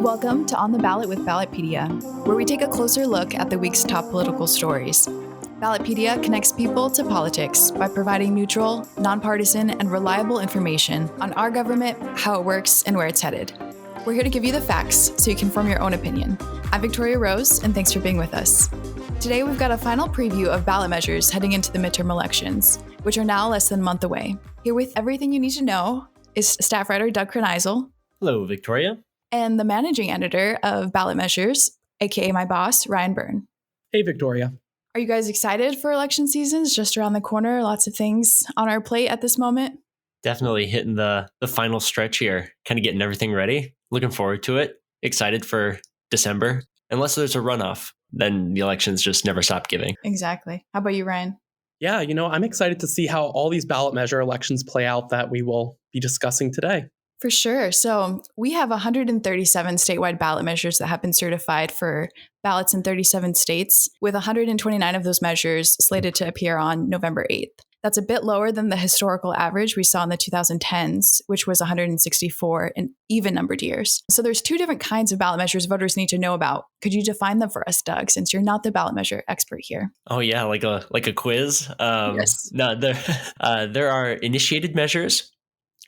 Welcome to On the Ballot with Ballotpedia, where we take a closer look at the week's top political stories. Ballotpedia connects people to politics by providing neutral, nonpartisan, and reliable information on our government, how it works, and where it's headed. We're here to give you the facts so you can form your own opinion. I'm Victoria Rose, and thanks for being with us. Today, we've got a final preview of ballot measures heading into the midterm elections, which are now less than a month away. Here with everything you need to know is staff writer Doug Kreneisel. Hello, Victoria. And the managing editor of Ballot Measures, aka my boss, Ryan Byrne. Hey, Victoria. Are you guys excited for election season? It's just around the corner. Lots of things on our plate at this moment. Definitely hitting the final stretch here, kind of getting everything ready. Looking forward to it. Excited for December. Unless there's a runoff, then the elections just never stop giving. Exactly. How about you, Ryan? Yeah, I'm excited to see how all these ballot measure elections play out that we will be discussing today. For sure. So we have 137 statewide ballot measures that have been certified for ballots in 37 states, with 129 of those measures slated to appear on November 8th. That's a bit lower than the historical average we saw in the 2010s, which was 164 in even-numbered years. So there's two different kinds of ballot measures voters need to know about. Could you define them for us, Doug, since you're not the ballot measure expert here? Oh, yeah, like a quiz? Yes. No, there are initiated measures.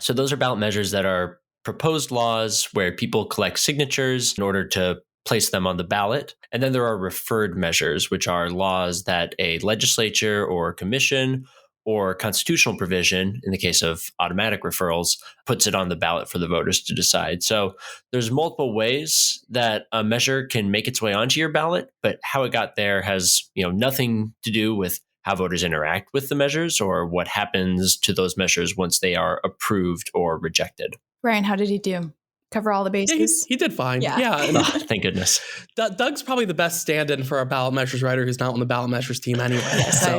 So those are ballot measures that are proposed laws where people collect signatures in order to place them on the ballot. And then there are referred measures, which are laws that a legislature or commission or constitutional provision, in the case of automatic referrals, puts it on the ballot for the voters to decide. So there's multiple ways that a measure can make its way onto your ballot, but how it got there has, nothing to do with how voters interact with the measures or what happens to those measures once they are approved or rejected. Ryan, how did he do? Cover all the bases? Yeah, he did fine. Yeah. Oh, thank goodness. Doug's probably the best stand-in for a ballot measures writer who's not on the ballot measures team anyway.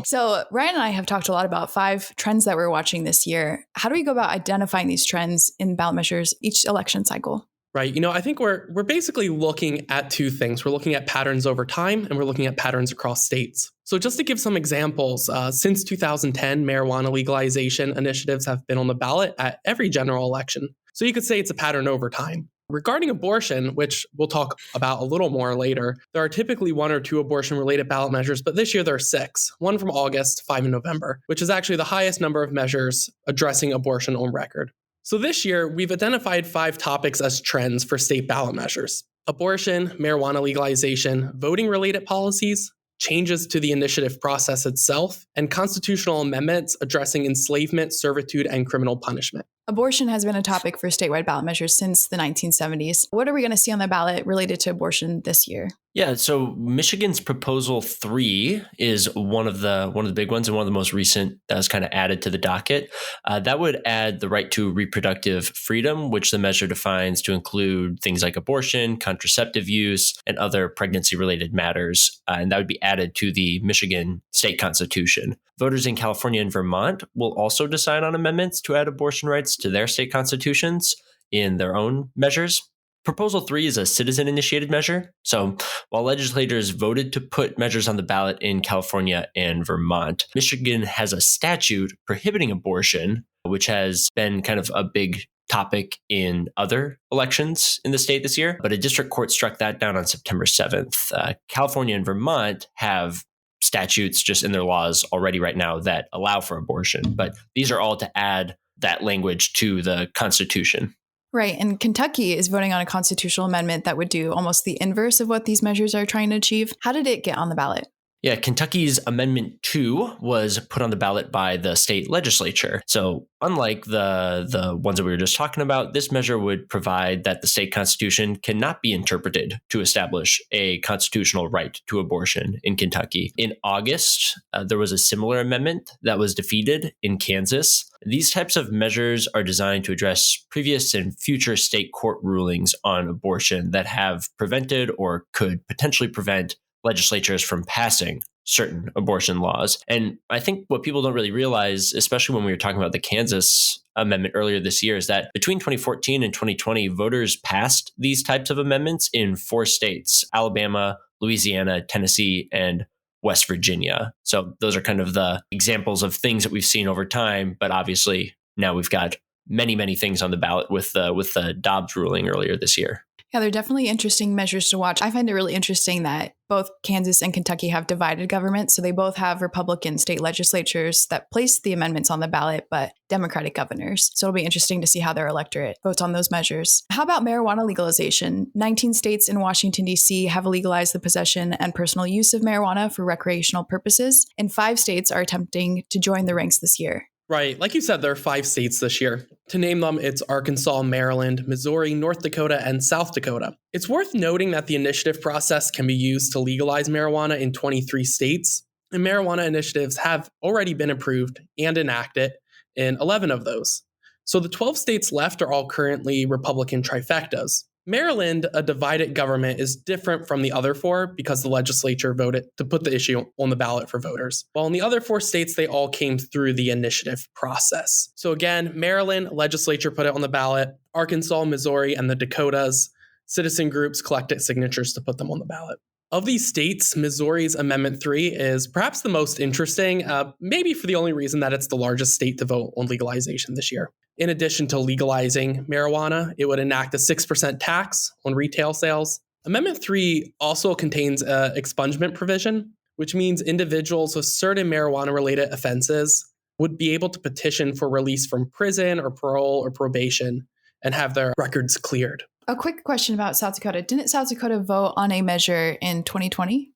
So Ryan and I have talked a lot about 5 trends that we're watching this year. How do we go about identifying these trends in ballot measures each election cycle? Right. I think we're basically looking at two things. We're looking at patterns over time and we're looking at patterns across states. So just to give some examples, since 2010, marijuana legalization initiatives have been on the ballot at every general election. So you could say it's a pattern over time. Regarding abortion, which we'll talk about a little more later, there are typically 1 or 2 abortion-related ballot measures, but this year there are 6, 1 from August, 5 in November, which is actually the highest number of measures addressing abortion on record. So this year, we've identified 5 topics as trends for state ballot measures: abortion, marijuana legalization, voting-related policies, changes to the initiative process itself, and constitutional amendments addressing enslavement, servitude, and criminal punishment. Abortion has been a topic for statewide ballot measures since the 1970s. What are we going to see on the ballot related to abortion this year? Yeah, so Michigan's Proposal 3 is one of the big ones and one of the most recent that was kind of added to the docket. That would add the right to reproductive freedom, which the measure defines to include things like abortion, contraceptive use, and other pregnancy-related matters. And that would be added to the Michigan state constitution. Voters in California and Vermont will also decide on amendments to add abortion rights to their state constitutions in their own measures. Proposal 3 is a citizen-initiated measure. So while legislators voted to put measures on the ballot in California and Vermont, Michigan has a statute prohibiting abortion, which has been kind of a big topic in other elections in the state this year. But a district court struck that down on September 7th. California and Vermont have statutes just in their laws already right now that allow for abortion. But these are all to add that language to the Constitution. Right. And Kentucky is voting on a constitutional amendment that would do almost the inverse of what these measures are trying to achieve. How did it get on the ballot? Yeah, Kentucky's Amendment 2 was put on the ballot by the state legislature. So unlike the ones that we were just talking about, this measure would provide that the state constitution cannot be interpreted to establish a constitutional right to abortion in Kentucky. In August, there was a similar amendment that was defeated in Kansas. These types of measures are designed to address previous and future state court rulings on abortion that have prevented or could potentially prevent legislatures from passing certain abortion laws. And I think what people don't really realize, especially when we were talking about the Kansas amendment earlier this year, is that between 2014 and 2020, voters passed these types of amendments in 4 states: Alabama, Louisiana, Tennessee, and West Virginia. So those are kind of the examples of things that we've seen over time. But obviously now we've got many, many things on the ballot with the Dobbs ruling earlier this year. Yeah, they're definitely interesting measures to watch. I find it really interesting that both Kansas and Kentucky have divided governments. So they both have Republican state legislatures that place the amendments on the ballot, but Democratic governors. So it'll be interesting to see how their electorate votes on those measures. How about marijuana legalization? 19 states in Washington, D.C. have legalized the possession and personal use of marijuana for recreational purposes, and 5 states are attempting to join the ranks this year. Right. Like you said, there are 5 states this year. To name them, it's Arkansas, Maryland, Missouri, North Dakota, and South Dakota. It's worth noting that the initiative process can be used to legalize marijuana in 23 states, and marijuana initiatives have already been approved and enacted in 11 of those. So the 12 states left are all currently Republican trifectas. Maryland, a divided government, is different from the other 4 because the legislature voted to put the issue on the ballot for voters. While in the other 4 states, they all came through the initiative process. So again, Maryland, legislature put it on the ballot. Arkansas, Missouri, and the Dakotas, citizen groups collected signatures to put them on the ballot. Of these states, Missouri's Amendment 3 is perhaps the most interesting, maybe for the only reason that it's the largest state to vote on legalization this year. In addition to legalizing marijuana, it would enact a 6% tax on retail sales. Amendment 3 also contains an expungement provision, which means individuals with certain marijuana-related offenses would be able to petition for release from prison or parole or probation and have their records cleared. A quick question about South Dakota. Didn't South Dakota vote on a measure in 2020?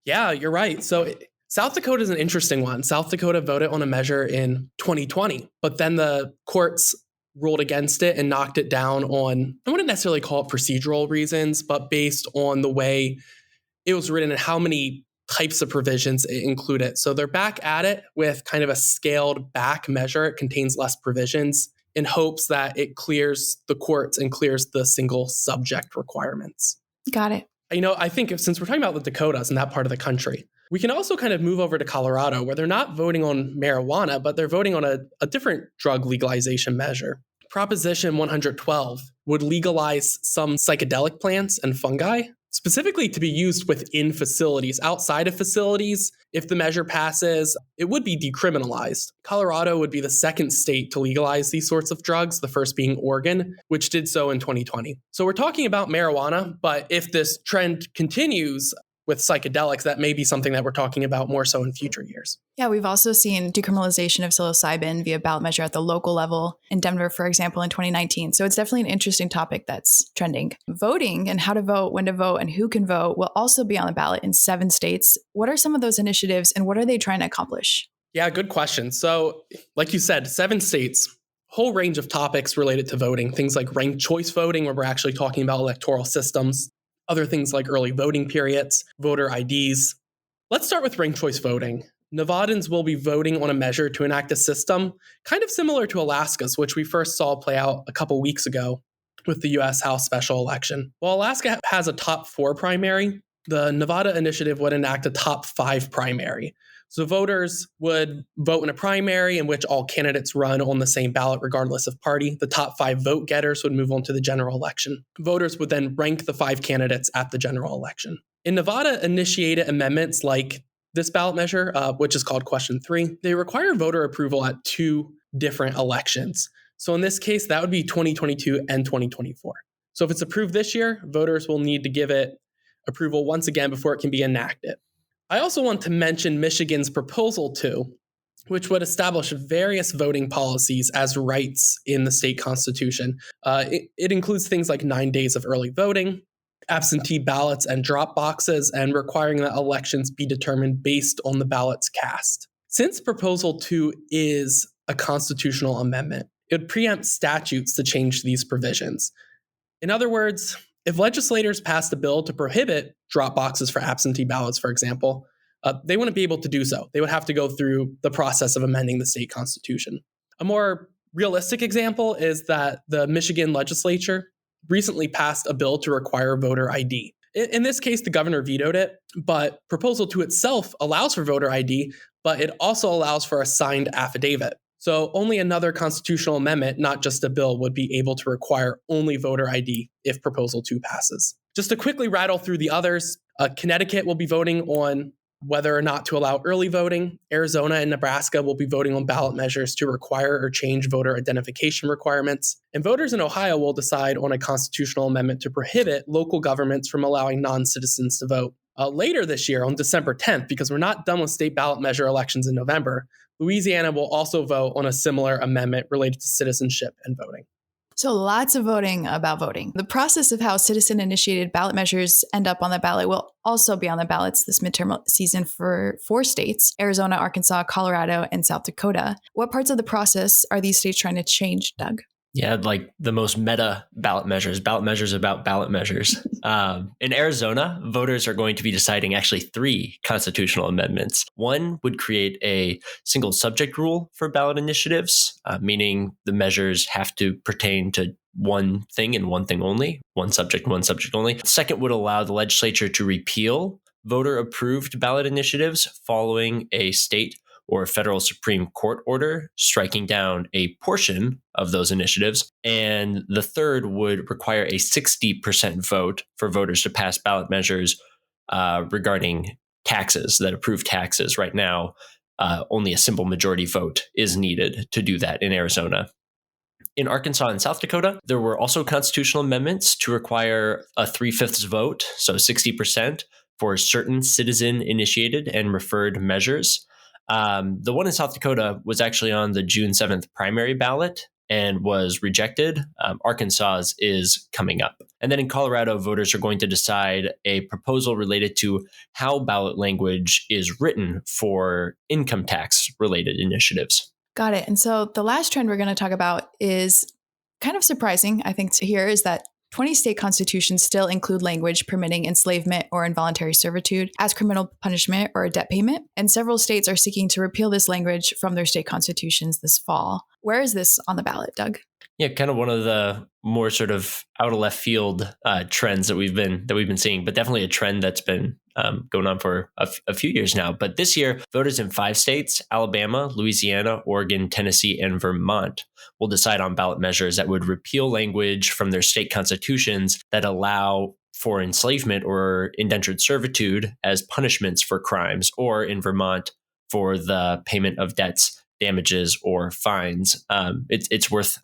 Yeah, you're right. So South Dakota is an interesting one. South Dakota voted on a measure in 2020, but then the courts ruled against it and knocked it down on, I wouldn't necessarily call it procedural reasons, but based on the way it was written and how many types of provisions it included. So they're back at it with kind of a scaled back measure. It contains less provisions in hopes that it clears the courts and clears the single subject requirements. Got it. I think since we're talking about the Dakotas and that part of the country, we can also kind of move over to Colorado, where they're not voting on marijuana, but they're voting on a different drug legalization measure. Proposition 112 would legalize some psychedelic plants and fungi, specifically to be used within facilities. Outside of facilities, if the measure passes, it would be decriminalized. Colorado would be the second state to legalize these sorts of drugs, the first being Oregon, which did so in 2020. So we're talking about marijuana, but if this trend continues with psychedelics, that may be something that we're talking about more so in future years. Yeah, we've also seen decriminalization of psilocybin via ballot measure at the local level in Denver, for example, in 2019. So it's definitely an interesting topic that's trending. Voting and how to vote, when to vote, and who can vote will also be on the ballot in 7 states. What are some of those initiatives and what are they trying to accomplish? Yeah, good question. So like you said, 7 states, whole range of topics related to voting, things like ranked choice voting, where we're actually talking about electoral systems, other things like early voting periods, voter IDs. Let's start with ranked choice voting. Nevadans will be voting on a measure to enact a system kind of similar to Alaska's, which we first saw play out a couple weeks ago with the U.S. House special election. While Alaska has a top 4 primary, the Nevada initiative would enact a top 5 primary. So voters would vote in a primary in which all candidates run on the same ballot regardless of party. The top 5 vote getters would move on to the general election. Voters would then rank the 5 candidates at the general election. In Nevada, initiated amendments like this ballot measure, which is called Question 3, they require voter approval at 2 different elections. So in this case, that would be 2022 and 2024. So if it's approved this year, voters will need to give it approval once again before it can be enacted. I also want to mention Michigan's Proposal 2, which would establish various voting policies as rights in the state constitution. It includes things like 9 days of early voting, absentee ballots and drop boxes, and requiring that elections be determined based on the ballots cast. Since Proposal 2 is a constitutional amendment, it would preempt statutes to change these provisions. In other words, if legislators passed a bill to prohibit drop boxes for absentee ballots, for example, they wouldn't be able to do so. They would have to go through the process of amending the state constitution. A more realistic example is that the Michigan legislature recently passed a bill to require voter ID. In this case, the governor vetoed it, but Proposal 2 itself allows for voter ID, but it also allows for a signed affidavit. So only another constitutional amendment, not just a bill, would be able to require only voter ID if Proposal 2 passes. Just to quickly rattle through the others, Connecticut will be voting on whether or not to allow early voting. Arizona and Nebraska will be voting on ballot measures to require or change voter identification requirements. And voters in Ohio will decide on a constitutional amendment to prohibit local governments from allowing non-citizens to vote. Later this year, on December 10th, because we're not done with state ballot measure elections in November, Louisiana will also vote on a similar amendment related to citizenship and voting. So lots of voting about voting. The process of how citizen-initiated ballot measures end up on the ballot will also be on the ballots this midterm season for 4 states: Arizona, Arkansas, Colorado, and South Dakota. What parts of the process are these states trying to change, Doug? Yeah, like the most meta ballot measures about ballot measures. In Arizona, voters are going to be deciding actually 3 constitutional amendments. One would create a single subject rule for ballot initiatives, meaning the measures have to pertain to one thing and one thing only, one subject only. The second would allow the legislature to repeal voter-approved ballot initiatives following a state or federal Supreme Court order striking down a portion of those initiatives. And the third would require a 60% vote for voters to pass ballot measures regarding taxes, that approve taxes. Right now, only a simple majority vote is needed to do that in Arizona. In Arkansas and South Dakota, there were also constitutional amendments to require a 3/5 vote, so 60%, for certain citizen-initiated and referred measures. The one in South Dakota was actually on the June 7th primary ballot and was rejected. Arkansas's is coming up. And then in Colorado, voters are going to decide a proposal related to how ballot language is written for income tax related initiatives. Got it. And so the last trend we're going to talk about is kind of surprising, I think, to hear, is that 20 state constitutions still include language permitting enslavement or involuntary servitude as criminal punishment or a debt payment. And several states are seeking to repeal this language from their state constitutions this fall. Where is this on the ballot, Doug? Yeah, kind of one of the more sort of out of left field trends that we've been seeing, but definitely a trend that's been going on for a few years now. But this year, voters in 5 states, Alabama, Louisiana, Oregon, Tennessee, and Vermont, will decide on ballot measures that would repeal language from their state constitutions that allow for enslavement or indentured servitude as punishments for crimes, or in Vermont, for the payment of debts, damages, or fines. It's worth,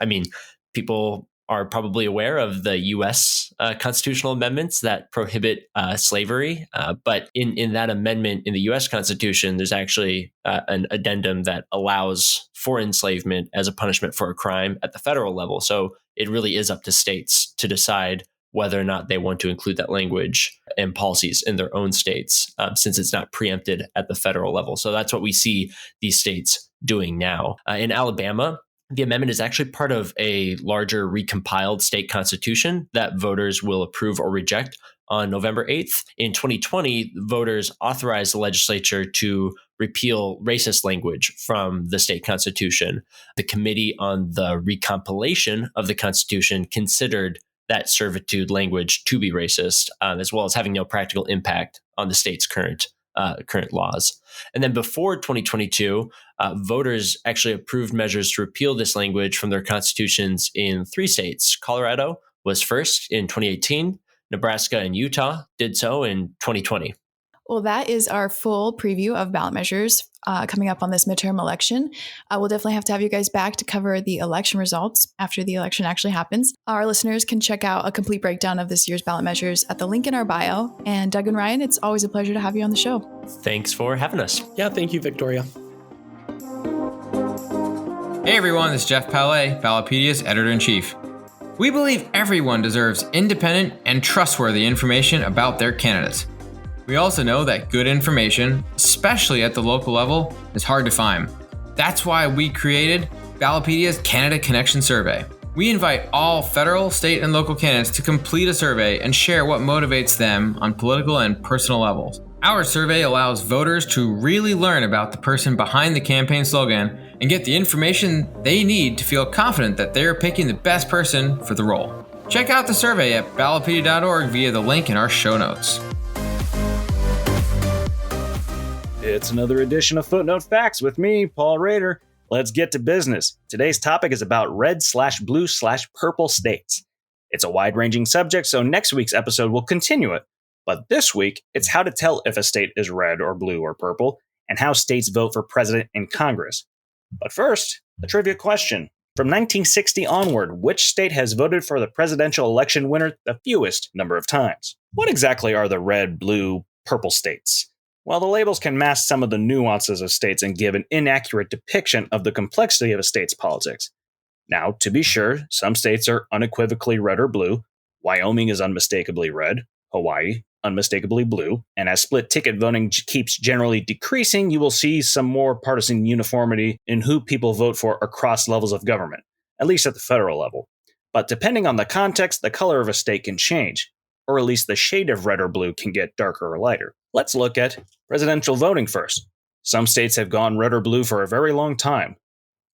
people are probably aware of the U.S. Constitutional amendments that prohibit slavery. But in that amendment in the U.S. Constitution, there's actually an addendum that allows for enslavement as a punishment for a crime at the federal level. So it really is up to states to decide whether or not they want to include that language and policies in their own states, since it's not preempted at the federal level. So that's what we see these states doing now. In Alabama, the amendment is actually part of a larger recompiled state constitution that voters will approve or reject on November 8th. In 2020, voters authorized the legislature to repeal racist language from the state constitution. The Committee on the Recompilation of the Constitution considered that servitude language to be racist, as well as having no practical impact on the state's current laws. And then before 2022, voters actually approved measures to repeal this language from their constitutions in 3 states. Colorado was first in 2018. Nebraska and Utah did so in 2020. Well, that is our full preview of ballot measures coming up on this midterm election. We'll definitely have to have you guys back to cover the election results after the election actually happens. Our listeners can check out a complete breakdown of this year's ballot measures at the link in our bio. And Doug and Ryan, it's always a pleasure to have you on the show. Thanks for having us. Yeah, thank you, Victoria. Hey everyone, this is Jeff Palais, Ballotpedia's editor-in-chief. We believe everyone deserves independent and trustworthy information about their candidates. We also know that good information, especially at the local level, is hard to find. That's why we created Ballotpedia's Canada Connection Survey. We invite all federal, state, and local candidates to complete a survey and share what motivates them on political and personal levels. Our survey allows voters to really learn about the person behind the campaign slogan and get the information they need to feel confident that they are picking the best person for the role. Check out the survey at ballotpedia.org via the link in our show notes. It's another edition of Footnote Facts with me, Paul Rader. Let's get to business. Today's topic is about red/blue/purple states. It's a wide-ranging subject, so next week's episode will continue it. But this week, it's how to tell if a state is red or blue or purple, and how states vote for president and Congress. But first, a trivia question. From 1960 onward, which state has voted for the presidential election winner the fewest number of times? What exactly are the red, blue, purple states? Well, the labels can mask some of the nuances of states and give an inaccurate depiction of the complexity of a state's politics. Now, to be sure, some states are unequivocally red or blue. Wyoming is unmistakably red, Hawaii unmistakably blue, and as split ticket voting keeps generally decreasing, you will see some more partisan uniformity in who people vote for across levels of government, at least at the federal level. But depending on the context, the color of a state can change, or at least the shade of red or blue can get darker or lighter. Let's look at presidential voting first. Some states have gone red or blue for a very long time.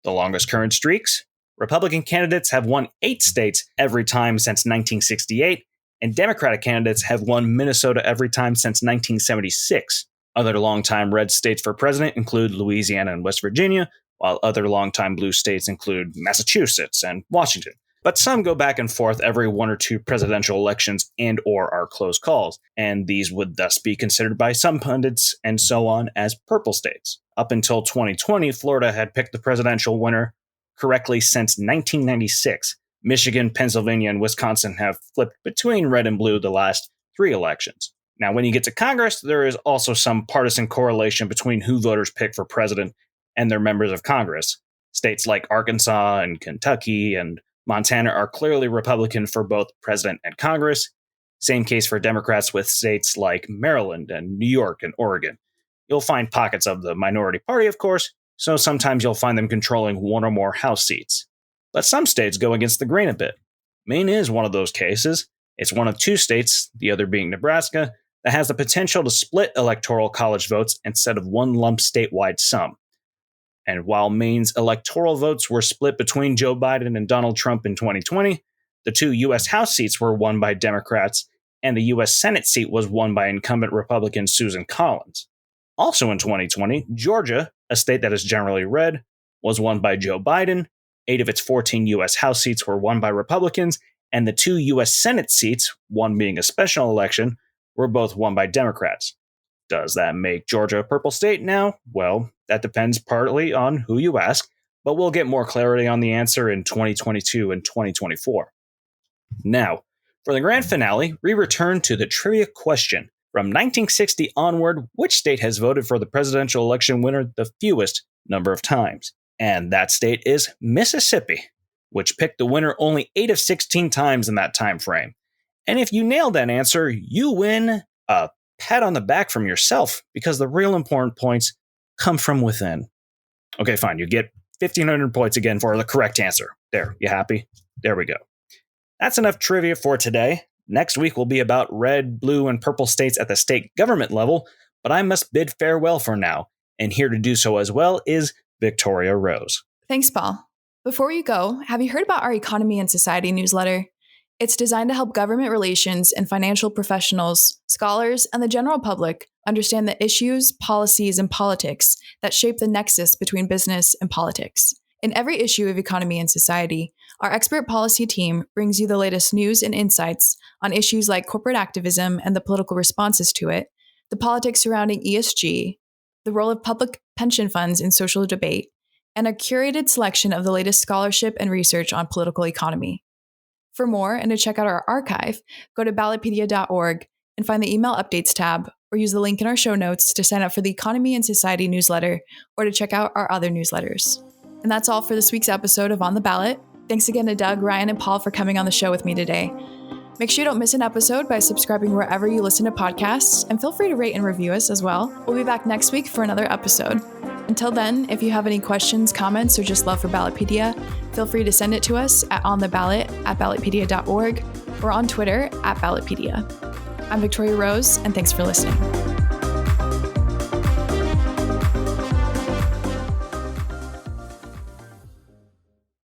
The longest current streaks? Republican candidates have won 8 states every time since 1968, and Democratic candidates have won Minnesota every time since 1976. Other longtime red states for president include Louisiana and West Virginia, while other longtime blue states include Massachusetts and Washington. But some go back and forth every 1 or 2 presidential elections and/or are close calls, and these would thus be considered by some pundits and so on as purple states. Up until 2020, Florida had picked the presidential winner correctly since 1996. Michigan, Pennsylvania, and Wisconsin have flipped between red and blue the last 3 elections. Now, when you get to Congress, there is also some partisan correlation between who voters pick for president and their members of Congress. States like Arkansas and Kentucky and Montana are clearly Republican for both president and Congress. Same case for Democrats with states like Maryland and New York and Oregon. You'll find pockets of the minority party, of course, so sometimes you'll find them controlling 1 or more House seats. But some states go against the grain a bit. Maine is one of those cases. It's one of 2 states, the other being Nebraska, that has the potential to split electoral college votes instead of one lump statewide sum. And while Maine's electoral votes were split between Joe Biden and Donald Trump in 2020, the 2 U.S. House seats were won by Democrats, and the U.S. Senate seat was won by incumbent Republican Susan Collins. Also in 2020, Georgia, a state that is generally red, was won by Joe Biden. 8 of its 14 U.S. House seats were won by Republicans, and the 2 U.S. Senate seats, one being a special election, were both won by Democrats. Does that make Georgia a purple state now? Well, that depends partly on who you ask, but we'll get more clarity on the answer in 2022 and 2024. Now, for the grand finale, we return to the trivia question. From 1960 onward, which state has voted for the presidential election winner the fewest number of times? And that state is Mississippi, which picked the winner only 8 of 16 times in that time frame. And if you nailed that answer, you win a pat on the back from yourself, because the real important points come from within. Okay, fine, you get 1,500 points again for the correct answer. There, you happy? There we go. That's enough trivia for today. Next week will be about red, blue, and purple states at the state government level, but I must bid farewell for now. And here to do so as well is Victoria Rose. Thanks, Paul. Before you go, have you heard about our Economy and Society newsletter? It's designed to help government relations and financial professionals, scholars, and the general public understand the issues, policies, and politics that shape the nexus between business and politics. In every issue of Economy and Society, our expert policy team brings you the latest news and insights on issues like corporate activism and the political responses to it, the politics surrounding ESG, the role of public pension funds in social debate, and a curated selection of the latest scholarship and research on political economy. For more and to check out our archive, go to ballotpedia.org and find the email updates tab, or use the link in our show notes to sign up for the Economy and Society newsletter or to check out our other newsletters. And that's all for this week's episode of On the Ballot. Thanks again to Doug, Ryan, and Paul for coming on the show with me today. Make sure you don't miss an episode by subscribing wherever you listen to podcasts, and feel free to rate and review us as well. We'll be back next week for another episode. Until then, if you have any questions, comments, or just love for Ballotpedia, feel free to send it to us at ontheballot@ballotpedia.org or on Twitter @Ballotpedia. I'm Victoria Rose, and thanks for listening.